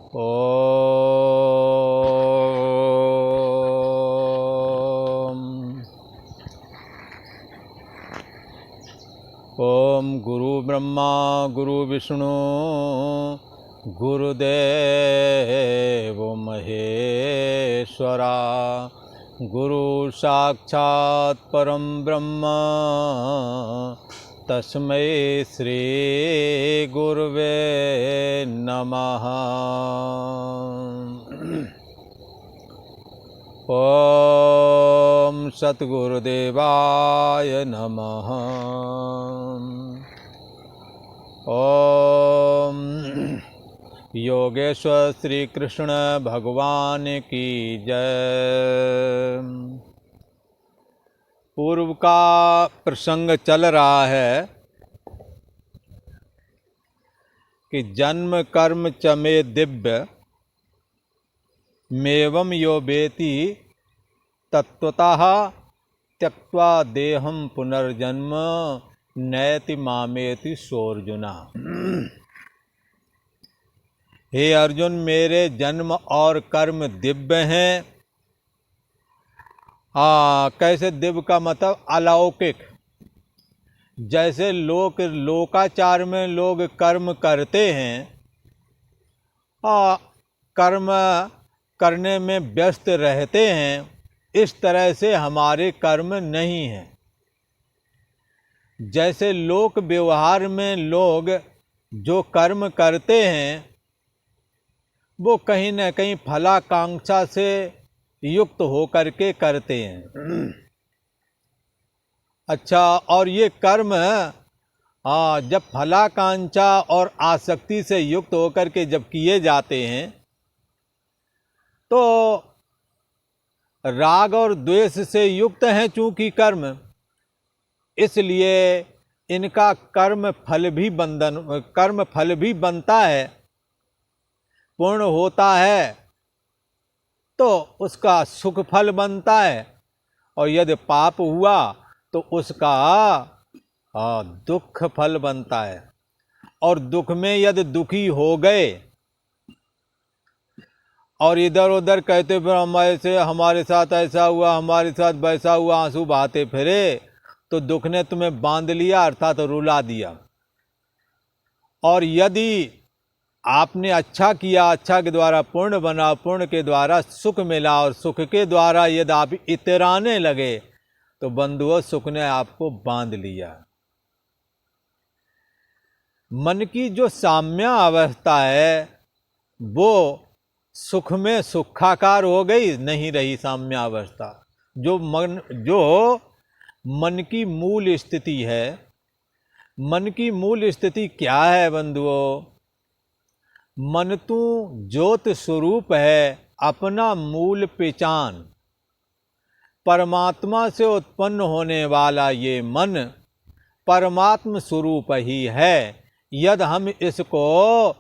ओम गुरु ब्रह्मा गुरु विष्णु गुरुदेव महेश्वरा गुरु साक्षात् परम ब्रह्म तस्मै श्री गुरुवे नमः। ओम सद्गुरुदेवाय नमः। ओम योगेश्वर श्री कृष्ण भगवान की जय। पूर्व का प्रसंग चल रहा है कि जन्म कर्म च मे दिव्य मेवं यो वेति तत्वतः त्यक्त्वा देहं पुनर्जन्म नैति मामेति सोऽर्जुना। हे अर्जुन, मेरे जन्म और कर्म दिव्य हैं। कैसे दिव्य का मतलब अलौकिक। जैसे लोकाचार में लोग कर्म करते हैं, कर्म करने में व्यस्त रहते हैं, इस तरह से हमारे कर्म नहीं हैं। जैसे लोक व्यवहार में लोग जो कर्म करते हैं वो कहीं न कहीं फलाकांक्षा से युक्त होकर के करते हैं। अच्छा, और ये कर्म जब फलाकांक्षा और आसक्ति से युक्त होकर के जब किए जाते हैं तो राग और द्वेष से युक्त हैं चूंकि कर्म, इसलिए इनका कर्म फल भी बनता है, पूर्ण होता है तो उसका सुख फल बनता है, और यदि पाप हुआ तो उसका दुख फल बनता है। और दुख में यदि दुखी हो गए और इधर उधर कहते फिर हमारे साथ ऐसा हुआ, हमारे साथ वैसा हुआ, आंसू बहाते फिरे, तो दुख ने तुम्हें बांध लिया, अर्थात रुला दिया। और यदि आपने अच्छा किया, अच्छा के द्वारा पुण्य बना, पुण्य के द्वारा सुख मिला, और सुख के द्वारा यदि आप इतराने लगे तो बंधुओं सुख ने आपको बांध लिया। मन की जो साम्य अवस्था है वो सुख में सुखाकार हो गई, नहीं रही साम्य अवस्था। जो मन की मूल स्थिति है, मन की मूल स्थिति क्या है बंधुओं? मन तू ज्योत स्वरूप है, अपना मूल पहचान। परमात्मा से उत्पन्न होने वाला ये मन परमात्म स्वरूप ही है। यदि हम इसको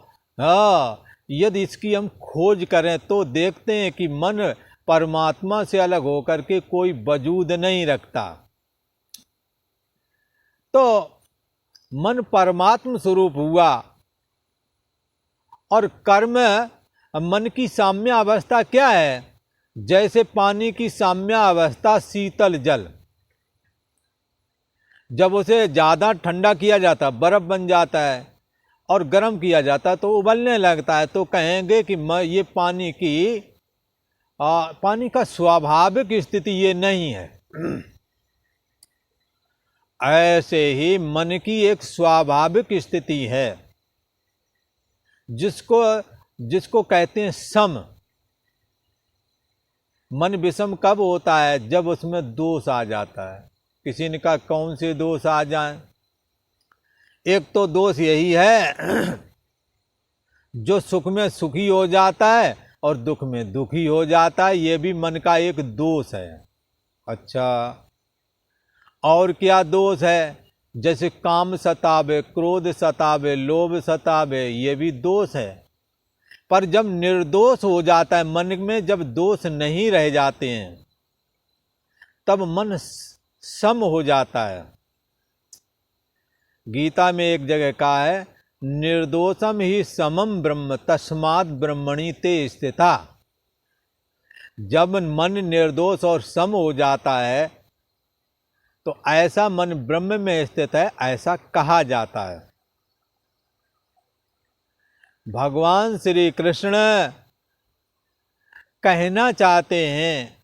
यदि इसकी हम खोज करें तो देखते हैं कि मन परमात्मा से अलग होकर के कोई वजूद नहीं रखता। तो मन परमात्म स्वरूप हुआ, और कर्म मन की साम्य अवस्था क्या है? जैसे पानी की साम्य अवस्था शीतल जल, जब उसे ज़्यादा ठंडा किया जाता बर्फ बन जाता है, और गर्म किया जाता तो उबलने लगता है, तो कहेंगे कि ये पानी का स्वाभाविक स्थिति ये नहीं है। ऐसे ही मन की एक स्वाभाविक स्थिति है जिसको कहते हैं सम। मन विषम कब होता है? जब उसमें दोष आ जाता है। किसी ने कहा कौन से दोष आ जाएं? एक तो दोष यही है जो सुख में सुखी हो जाता है और दुख में दुखी हो जाता है, ये भी मन का एक दोष है। अच्छा, और क्या दोष है? जैसे काम सतावे, क्रोध सतावे, लोभ सतावे, ये भी दोष है। पर जब निर्दोष हो जाता है, मन में जब दोष नहीं रह जाते हैं, तब मन सम हो जाता है। गीता में एक जगह कहा है निर्दोषम ही समम ब्रह्म तस्मात् ब्रह्मणि ते स्थिता। जब मन निर्दोष और सम हो जाता है तो ऐसा मन ब्रह्म में स्थित है, ऐसा कहा जाता है। भगवान श्री कृष्ण कहना चाहते हैं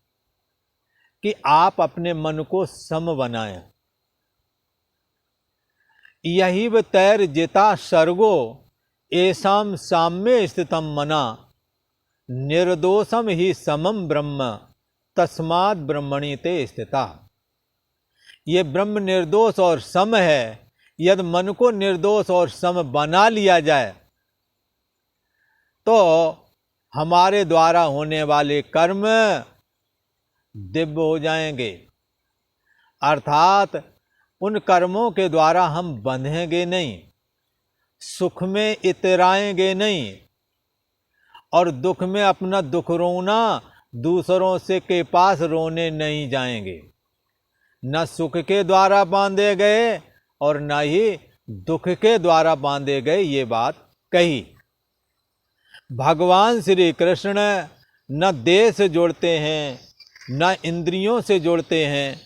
कि आप अपने मन को सम बनाएं। यही व तैर जिता सर्गो एसाम साम्य स्थितम मना निर्दोषम ही समम ब्रह्म तस्मात् ब्रह्मणि ते स्थिता। ये ब्रह्म निर्दोष और सम है। यदि मन को निर्दोष और सम बना लिया जाए तो हमारे द्वारा होने वाले कर्म दिव्य हो जाएंगे, अर्थात उन कर्मों के द्वारा हम बंधेंगे नहीं, सुख में इतराएंगे नहीं और दुख में अपना दुख रोना दूसरों से के पास रोने नहीं जाएंगे। न सुख के द्वारा बांधे गए और न ही दुख के द्वारा बांधे गए, ये बात कही। भगवान श्री कृष्ण न देह से जोड़ते हैं न इंद्रियों से जोड़ते हैं,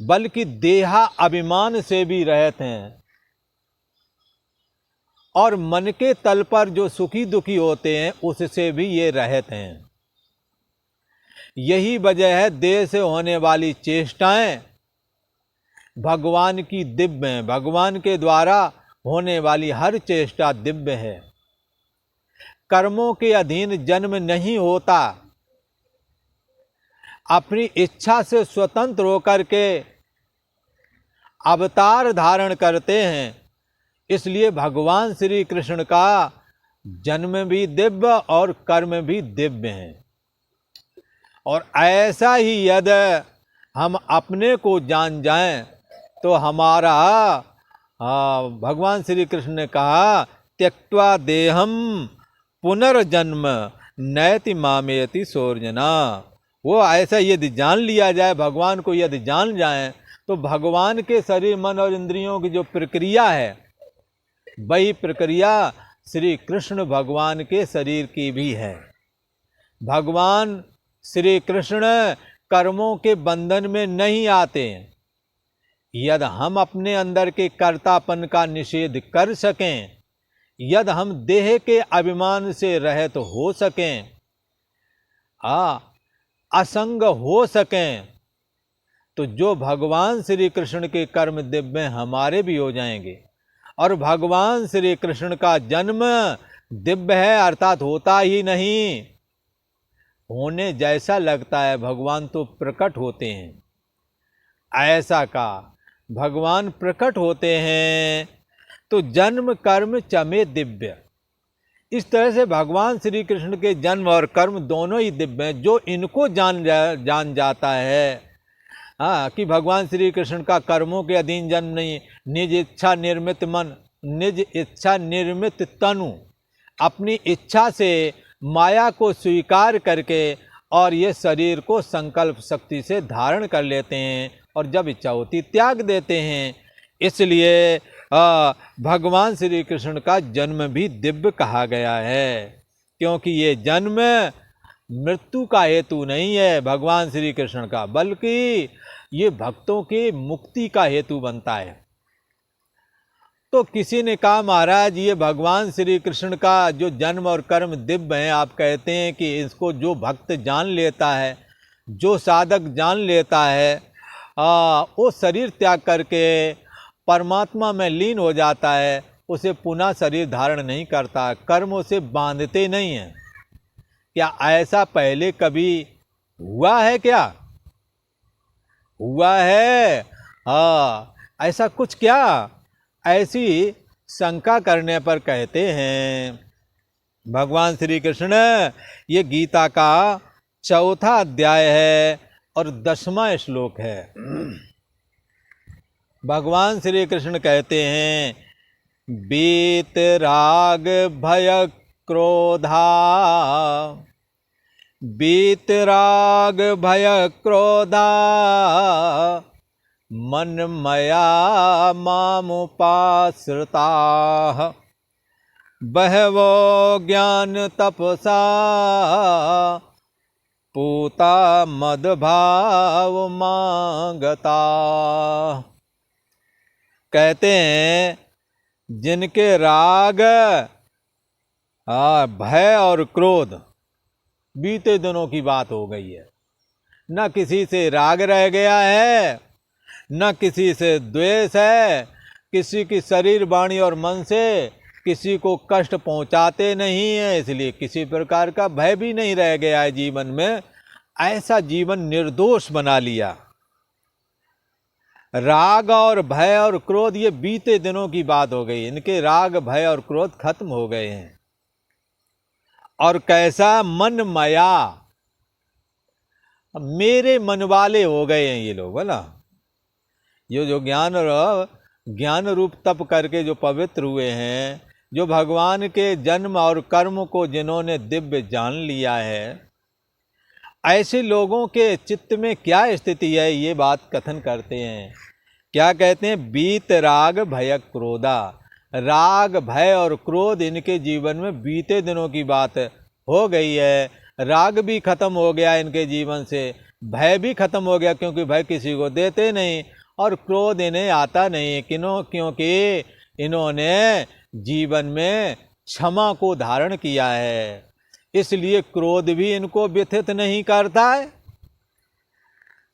बल्कि देहा अभिमान से भी रहते हैं और मन के तल पर जो सुखी दुखी होते हैं उससे भी ये रहते हैं। यही वजह है देह से होने वाली चेष्टाएं भगवान की दिव्य हैं। भगवान के द्वारा होने वाली हर चेष्टा दिव्य है। कर्मों के अधीन जन्म नहीं होता। अपनी इच्छा से स्वतंत्र होकर के अवतार धारण करते हैं। इसलिए भगवान श्री कृष्ण का जन्म भी दिव्य और कर्म भी दिव्य हैं। और ऐसा ही यदि हम अपने को जान जाएं तो हमारा भगवान श्री कृष्ण ने कहा त्यक्त्वा देहम पुनर्जन्म नैति मामेति सोर्जना। वो ऐसा यदि जान लिया जाए, भगवान को यदि जान जाए तो भगवान के शरीर मन और इंद्रियों की जो प्रक्रिया है वही प्रक्रिया श्री कृष्ण भगवान के शरीर की भी है। भगवान श्री कृष्ण कर्मों के बंधन में नहीं आते हैं। यदि हम अपने अंदर के कर्तापन का निषेध कर सकें, यदि हम देह के अभिमान से रहित हो सकें, असंग हो सकें, तो जो भगवान श्री कृष्ण के कर्म दिव्य हमारे भी हो जाएंगे। और भगवान श्री कृष्ण का जन्म दिव्य है, अर्थात होता ही नहीं, होने जैसा लगता है। भगवान तो प्रकट होते हैं। ऐसा का भगवान प्रकट होते हैं तो जन्म कर्म चमे दिव्य। इस तरह से भगवान श्री कृष्ण के जन्म और कर्म दोनों ही दिव्य हैं। जो इनको जान जाता है कि भगवान श्री कृष्ण का कर्मों के अधीन जन्म नहीं, निज इच्छा निर्मित मन, निज इच्छा निर्मित तनु, अपनी इच्छा से माया को स्वीकार करके और ये शरीर को संकल्प शक्ति से धारण कर लेते हैं और जब इच्छा होती त्याग देते हैं। इसलिए भगवान श्री कृष्ण का जन्म भी दिव्य कहा गया है, क्योंकि ये जन्म मृत्यु का हेतु नहीं है भगवान श्री कृष्ण का, बल्कि ये भक्तों के मुक्ति का हेतु बनता है। तो किसी ने कहा महाराज ये भगवान श्री कृष्ण का जो जन्म और कर्म दिव्य हैं, आप कहते हैं कि इसको जो भक्त जान लेता है, जो साधक जान लेता है, वो शरीर त्याग करके परमात्मा में लीन हो जाता है, उसे पुनः शरीर धारण नहीं करता, कर्म उसे बांधते नहीं हैं। क्या ऐसा पहले कभी हुआ है? क्या हुआ है? ऐसा कुछ क्या? ऐसी शंका करने पर कहते हैं भगवान श्री कृष्ण, ये गीता का 4वां अध्याय है और 10वां श्लोक है। भगवान श्री कृष्ण कहते हैं बीत राग भय क्रोधा, बीत राग भय क्रोधा मन मया मामुपाश्रिताः बहवो ज्ञान तपसा पूता मदभाव मांगता। कहते हैं जिनके राग भय और क्रोध बीते दिनों की बात हो गई है, न किसी से राग रह गया है, न किसी से द्वेष है, किसी की शरीर वाणी और मन से किसी को कष्ट पहुंचाते नहीं है, इसलिए किसी प्रकार का भय भी नहीं रह गया है जीवन में। ऐसा जीवन निर्दोष बना लिया। राग और भय और क्रोध ये बीते दिनों की बात हो गई, इनके राग भय और क्रोध खत्म हो गए हैं। और कैसा मन माया, मेरे मन वाले हो गए हैं ये लोग, बोला ये जो ज्ञान रूप तप करके जो पवित्र हुए हैं, जो भगवान के जन्म और कर्म को जिन्होंने दिव्य जान लिया है, ऐसे लोगों के चित्त में क्या स्थिति है ये बात कथन करते हैं। क्या कहते हैं? बीत राग भय क्रोधा, राग भय और क्रोध इनके जीवन में बीते दिनों की बात हो गई है। राग भी खत्म हो गया इनके जीवन से, भय भी खत्म हो गया क्योंकि भय किसी को देते नहीं, और क्रोध इन्हें आता नहीं क्योंकि इन्होंने जीवन में क्षमा को धारण किया है, इसलिए क्रोध भी इनको व्यथित नहीं करता है।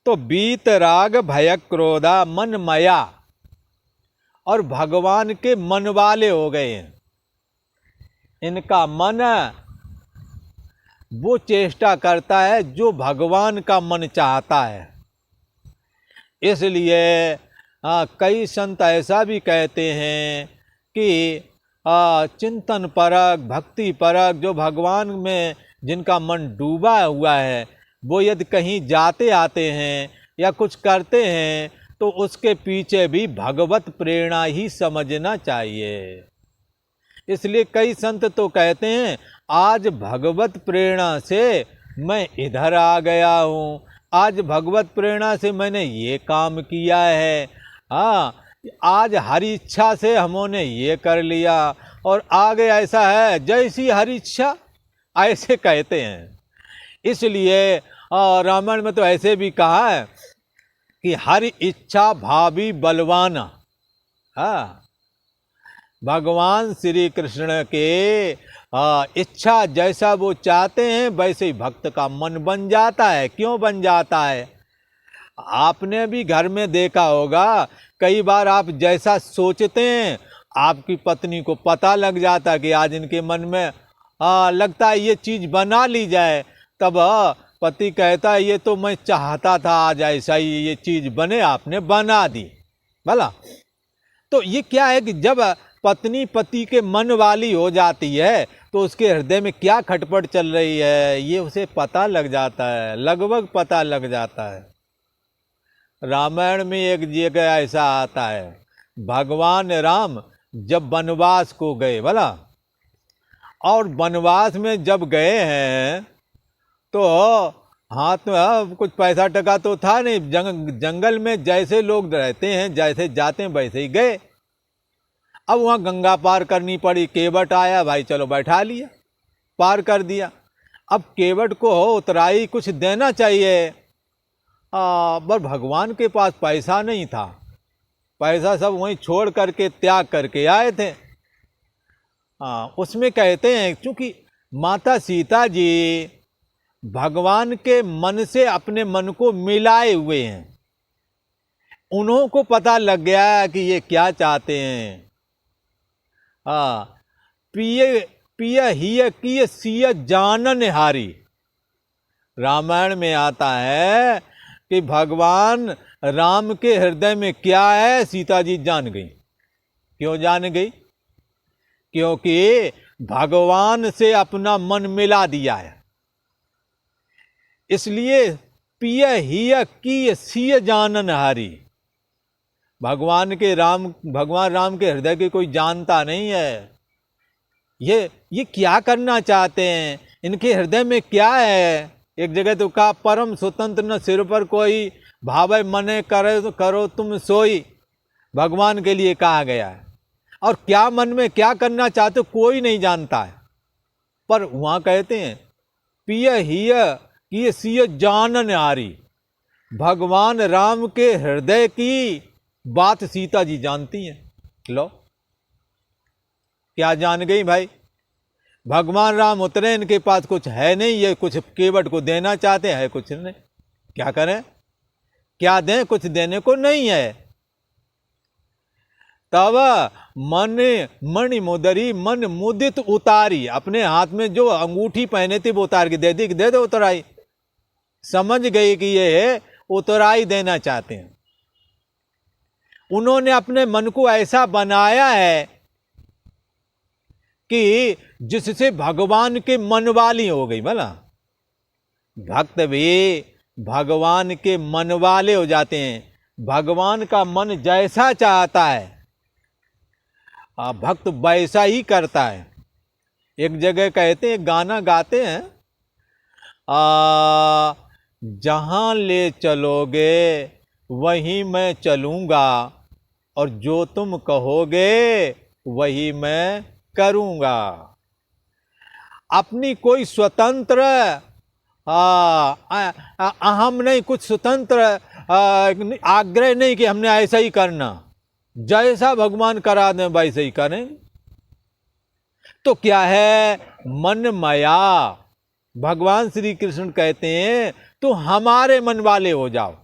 तो बीत राग भय क्रोधा मन मया, और भगवान के मन वाले हो गए हैं। इनका मन वो चेष्टा करता है जो भगवान का मन चाहता है। इसलिए कई संत ऐसा भी कहते हैं कि चिंतन परक, भक्ति परक, जो भगवान में जिनका मन डूबा हुआ है, वो यदि कहीं जाते आते हैं या कुछ करते हैं तो उसके पीछे भी भगवत प्रेरणा ही समझना चाहिए। इसलिए कई संत तो कहते हैं आज भगवत प्रेरणा से मैं इधर आ गया हूँ, आज भगवत प्रेरणा से मैंने ये काम किया है, आज हरी इच्छा से हमने ये कर लिया, और आगे ऐसा है जैसी हरी इच्छा, ऐसे कहते हैं। इसलिए रामायण में तो ऐसे भी कहा है कि हरि इच्छा भावी बलवाना। भगवान श्री कृष्ण के इच्छा जैसा वो चाहते हैं वैसे ही भक्त का मन बन जाता है। क्यों बन जाता है? आपने भी घर में देखा होगा, कई बार आप जैसा सोचते हैं आपकी पत्नी को पता लग जाता है कि आज इनके मन में लगता है ये चीज़ बना ली जाए, तब पति कहता है ये तो मैं चाहता था आज ऐसा ही ये चीज़ बने, आपने बना दी। भला तो ये क्या है कि जब पत्नी पति के मन वाली हो जाती है तो उसके हृदय में क्या खटपट चल रही है ये उसे पता लग जाता है, लगभग पता लग जाता है। रामायण में एक जगह ऐसा आता है, भगवान राम जब वनवास को गए, भला और वनवास में जब गए हैं तो हाथ में कुछ पैसा टका तो था नहीं, जंगल में जैसे लोग रहते हैं, जैसे जाते हैं वैसे ही गए। अब वहाँ गंगा पार करनी पड़ी, केवट आया, भाई चलो बैठा लिया, पार कर दिया। अब केवट को उतराई कुछ देना चाहिए, पर भगवान के पास पैसा नहीं था, पैसा सब वहीं छोड़ करके त्याग करके आए थे। उसमें कहते हैं क्योंकि माता सीता जी भगवान के मन से अपने मन को मिलाए हुए हैं, उन्हों को पता लग गया कि ये क्या चाहते हैं। पिय पिय हिय किय सिय जानन हारी, रामायण में आता है कि भगवान राम के हृदय में क्या है सीता जी जान गई। क्यों जान गई? क्योंकि भगवान से अपना मन मिला दिया है। इसलिए पिय हिय किय सिय जानन हारी, भगवान राम के हृदय के कोई जानता नहीं है। ये क्या करना चाहते हैं, इनके हृदय में क्या है। एक जगह तो कहा परम स्वतंत्र न सिर पर कोई भावे मने करो करो तुम सोई, भगवान के लिए कहा गया है। और क्या मन में क्या करना चाहते कोई नहीं जानता है। पर वहां कहते हैं पिय हिय कि सिय जानन आरी, भगवान राम के हृदय की बात सीता जी जानती हैं। लो क्या जान गई भाई, भगवान राम उतरे, इनके पास कुछ है नहीं, ये कुछ केवट को देना चाहते हैं, कुछ नहीं, क्या करें, क्या दें, कुछ देने को नहीं है। तब मन मणि मुदरी, मन मुदित उतारी, अपने हाथ में जो अंगूठी पहने थी वो उतार के दे दी, दे दो उतराई। समझ गई कि ये उतराई देना चाहते हैं। उन्होंने अपने मन को ऐसा बनाया है कि जिससे भगवान के मन वाली हो गई। भला भक्त भी भगवान के मन वाले हो जाते हैं, भगवान का मन जैसा चाहता है भक्त वैसा ही करता है। एक जगह कहते हैं, गाना गाते हैं, जहां ले चलोगे वहीं मैं चलूंगा, और जो तुम कहोगे वही मैं करूंगा। अपनी कोई स्वतंत्र अहम नहीं, कुछ स्वतंत्र आग्रह नहीं कि हमने ऐसा ही करना, जैसा भगवान करा दें वैसे ही करें। तो क्या है, मन माया। भगवान श्री कृष्ण कहते हैं तो हमारे मन वाले हो जाओ,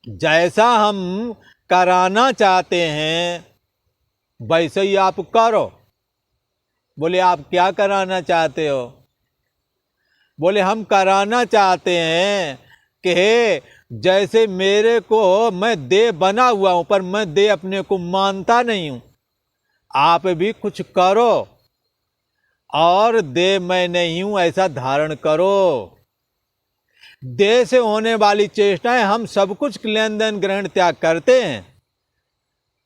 जैसा हम कराना चाहते हैं वैसे ही आप करो। बोले आप क्या कराना चाहते हो? बोले हम कराना चाहते हैं कि जैसे मेरे को, मैं देह बना हुआ हूं पर मैं देह अपने को मानता नहीं हूं, आप भी कुछ करो और देह मैं नहीं हूं ऐसा धारण करो। देह से होने वाली चेष्टाएं, हम सब कुछ लेन देन ग्रहण त्याग करते हैं,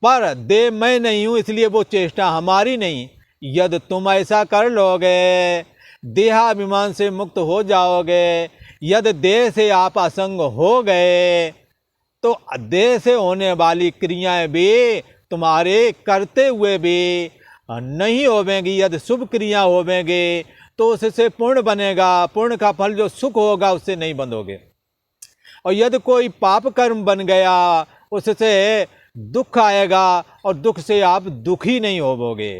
पर देह मैं नहीं हूं इसलिए वो चेष्टा हमारी नहीं। यदि तुम ऐसा कर लोगे, देहाभिमान से मुक्त हो जाओगे, यदि देह से आप असंग हो गए, तो देह से होने वाली क्रियाएं भी तुम्हारे करते हुए भी नहीं होवेंगी। यदि शुभ क्रिया होवेंगी तो उससे पुण्य बनेगा, पुण्य का फल जो सुख होगा उससे नहीं बंधोगे। और यदि कोई पाप कर्म बन गया उससे दुख आएगा, और दुख से आप दुखी नहीं होवोगे।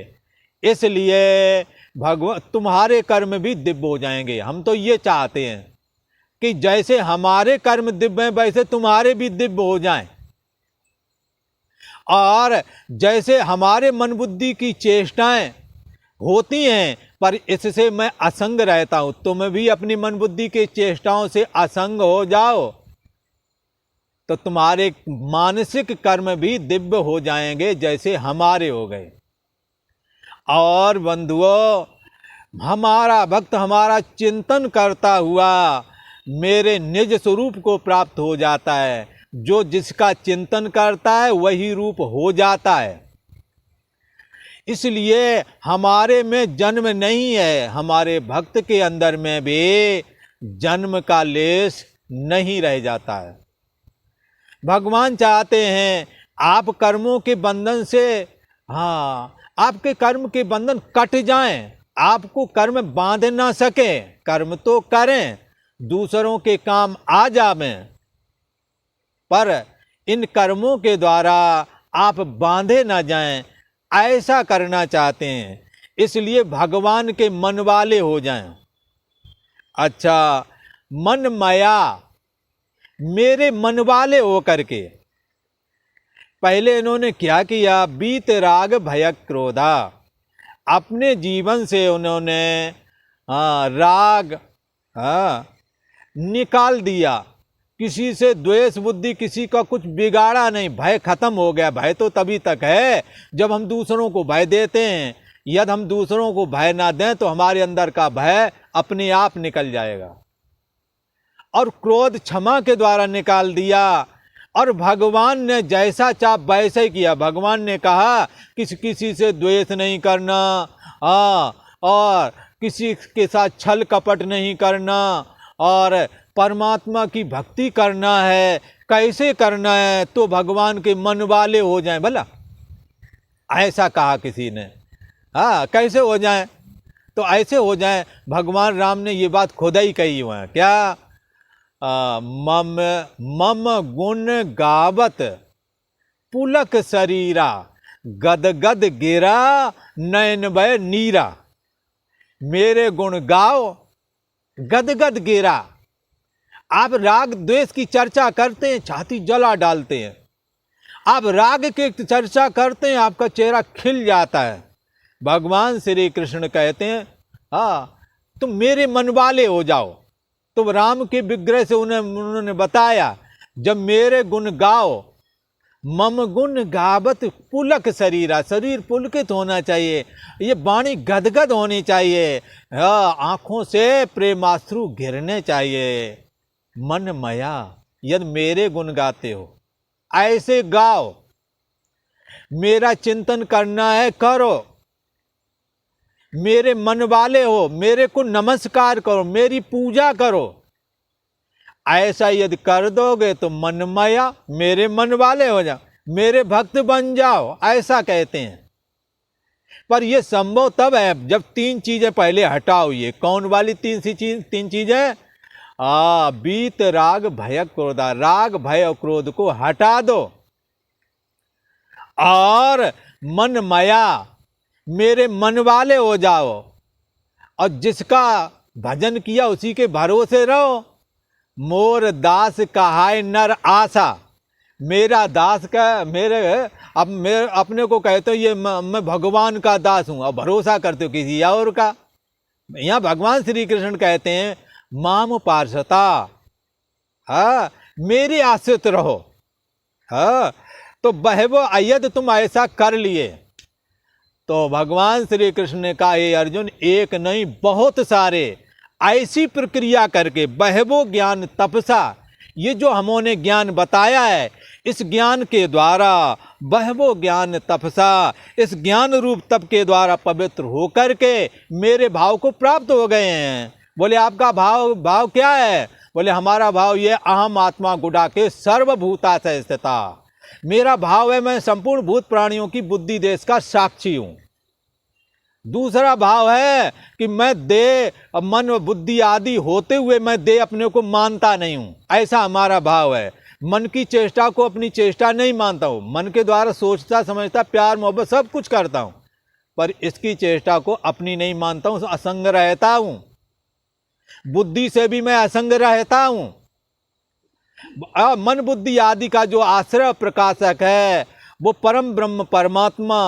इसलिए भगवान तुम्हारे कर्म भी दिव्य हो जाएंगे। हम तो ये चाहते हैं कि जैसे हमारे कर्म दिव्य हैं वैसे तुम्हारे भी दिव्य हो जाएं, और जैसे हमारे मन बुद्धि की चेष्टाएं होती हैं पर इससे मैं असंग रहता हूं, तुम भी अपनी मन बुद्धि की चेष्टाओं से असंग हो जाओ तो तुम्हारे मानसिक कर्म भी दिव्य हो जाएंगे जैसे हमारे हो गए। और बंधुओं, हमारा भक्त हमारा चिंतन करता हुआ मेरे निज स्वरूप को प्राप्त हो जाता है। जो जिसका चिंतन करता है वही रूप हो जाता है। इसलिए हमारे में जन्म नहीं है, हमारे भक्त के अंदर में भी जन्म का लेश नहीं रह जाता है। भगवान चाहते हैं आप कर्मों के बंधन से, आपके कर्म के बंधन कट जाएं, आपको कर्म बांध ना सके। कर्म तो करें, दूसरों के काम आ जावें, पर इन कर्मों के द्वारा आप बांधे ना जाएं, ऐसा करना चाहते हैं। इसलिए भगवान के मन वाले हो जाएं। अच्छा, मन माया, मेरे मन वाले हो करके पहले इन्होंने क्या किया, बीत राग भय क्रोधा, अपने जीवन से उन्होंने राग निकाल दिया। किसी से द्वेष बुद्धि, किसी का कुछ बिगाड़ा नहीं, भय खत्म हो गया। भय तो तभी तक है जब हम दूसरों को भय देते हैं। यदि हम दूसरों को भय ना दें तो हमारे अंदर का भय अपने आप निकल जाएगा। और क्रोध क्षमा के द्वारा निकाल दिया, और भगवान ने जैसा चाह वैसे ही किया। भगवान ने कहा किसी से द्वेष नहीं करना, और किसी के साथ छल कपट नहीं करना, और परमात्मा की भक्ति करना है, कैसे करना है तो भगवान के मन वाले हो जाएं, भला ऐसा कहा किसी ने। हाँ, कैसे हो जाएं? तो ऐसे हो जाएं, भगवान राम ने ये बात खुद ही कही हुआ है। क्या? मम मम गुण गावत पुलक शरीरा, गद गद गिरा नयन भय नीरा। मेरे गुण गाओ, गद गद गिरा। आप राग द्वेष की चर्चा करते हैं, छाती जला डालते हैं। आप राग की चर्चा करते हैं, आपका चेहरा खिल जाता है। भगवान श्री कृष्ण कहते हैं, हाँ तुम मेरे मन वाले हो जाओ। तो राम के विग्रह से उन्होंने बताया, जब मेरे गुण गाओ, मम गुण गावत पुलक शरीरा, शरीर पुलकित होना चाहिए, ये वाणी गदगद होनी चाहिए, आंखों से प्रेमाश्रु गिरने चाहिए। मन मया, यदि मेरे गुण गाते हो ऐसे गाओ। मेरा चिंतन करना है, करो। मेरे मन वाले हो, मेरे को नमस्कार करो, मेरी पूजा करो। ऐसा यदि कर दोगे तो मनमया, मेरे मन वाले हो जाओ, मेरे भक्त बन जाओ, ऐसा कहते हैं। पर यह संभव तब है जब तीन चीजें पहले हटाओ। ये कौन वाली तीन चीजें? बीत राग भय क्रोधा, राग भय और क्रोध को हटा दो। और मन मया, मेरे मन वाले हो जाओ। और जिसका भजन किया उसी के भरोसे रहो। मोर दास कहाय नर आशा, मेरा दास का अब मेरे अपने को कहते हो ये मैं भगवान का दास हूं, और भरोसा करते हो किसी और का। यहाँ भगवान श्री कृष्ण कहते हैं, माम पार्षता, मेरे आश्रित रहो। तो बहवो अयद तुम ऐसा कर लिए। तो भगवान श्री कृष्ण ने कहा, हे अर्जुन, एक नहीं बहुत सारे ऐसी प्रक्रिया करके, बहवो ज्ञान तपसा, ये जो हमने ज्ञान बताया है, इस ज्ञान के द्वारा, बहवो ज्ञान तपसा, इस ज्ञान रूप तप के द्वारा पवित्र होकर के मेरे भाव को प्राप्त हो गए हैं। बोले आपका भाव क्या है? बोले हमारा भाव ये, अहम आत्मा गुड़ा के सर्वभूता से स्थिता। मेरा भाव है, मैं संपूर्ण भूत प्राणियों की बुद्धि देश का साक्षी हूं। दूसरा भाव है कि मैं देह मन बुद्धि आदि होते हुए मैं देह अपने को मानता नहीं हूं, ऐसा हमारा भाव है। मन की चेष्टा को अपनी चेष्टा नहीं मानता हूं, मन के द्वारा सोचता समझता प्यार मोहब्बत सब कुछ करता हूं, पर इसकी चेष्टा को अपनी नहीं मानता हूं, असंग रहता हूं। बुद्धि से भी मैं असंग रहता हूं। मन बुद्धि आदि का जो आश्रय प्रकाशक है वो परम ब्रह्म परमात्मा,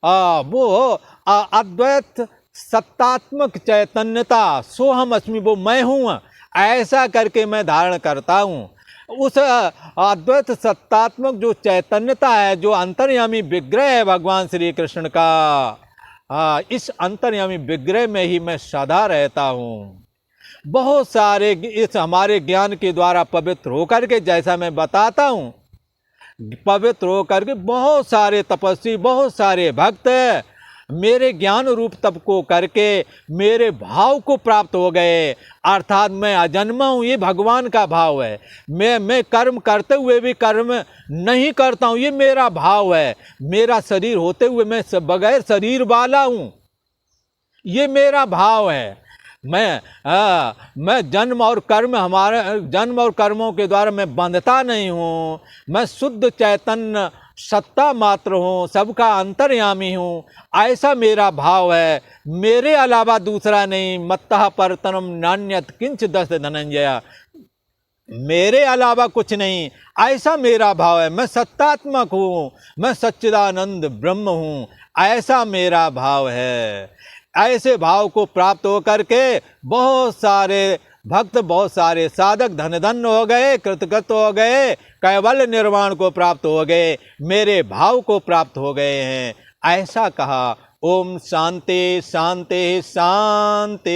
वो अद्वैत सत्तात्मक चैतन्यता, सोहम अस्मि, वो मैं हूं, ऐसा करके मैं धारण करता हूं। उस अद्वैत सत्तात्मक जो चैतन्यता है, जो अंतर्यामी विग्रह है भगवान श्री कृष्ण का, इस अंतर्यामी विग्रह में ही मैं सदा रहता हूं। बहुत सारे इस हमारे ज्ञान के द्वारा पवित्र होकर के, जैसा मैं बताता हूं, पवित्र होकर के बहुत सारे तपस्वी, बहुत सारे भक्त मेरे ज्ञान रूप तप को करके मेरे भाव को प्राप्त हो गए। अर्थात मैं अजन्मा हूँ, ये भगवान का भाव है। मैं कर्म करते हुए भी कर्म नहीं करता हूँ, ये मेरा भाव है। मेरा शरीर होते हुए मैं बगैर शरीर वाला हूँ, ये मेरा भाव है। मैं जन्म और कर्म, हमारे जन्म और कर्मों के द्वारा मैं बंधता नहीं हूँ। मैं शुद्ध चैतन्य सत्ता मात्र हूँ, सबका अंतर्यामी हूँ, ऐसा मेरा भाव है। मेरे अलावा दूसरा नहीं। मत्तः परतरम नान्यत् किंच दस धनंजय, मेरे अलावा कुछ नहीं, ऐसा मेरा भाव है। मैं सत्तात्मक हूँ, मैं सच्चिदानंद ब्रह्म हूँ, ऐसा मेरा भाव है। ऐसे भाव को प्राप्त होकर के बहुत सारे भक्त, बहुत सारे साधक धन धन हो गए, कृतकृत हो गए, कैवल्य निर्वाण को प्राप्त हो गए, मेरे भाव को प्राप्त हो गए हैं, ऐसा कहा। ओम शांति शांति शांति।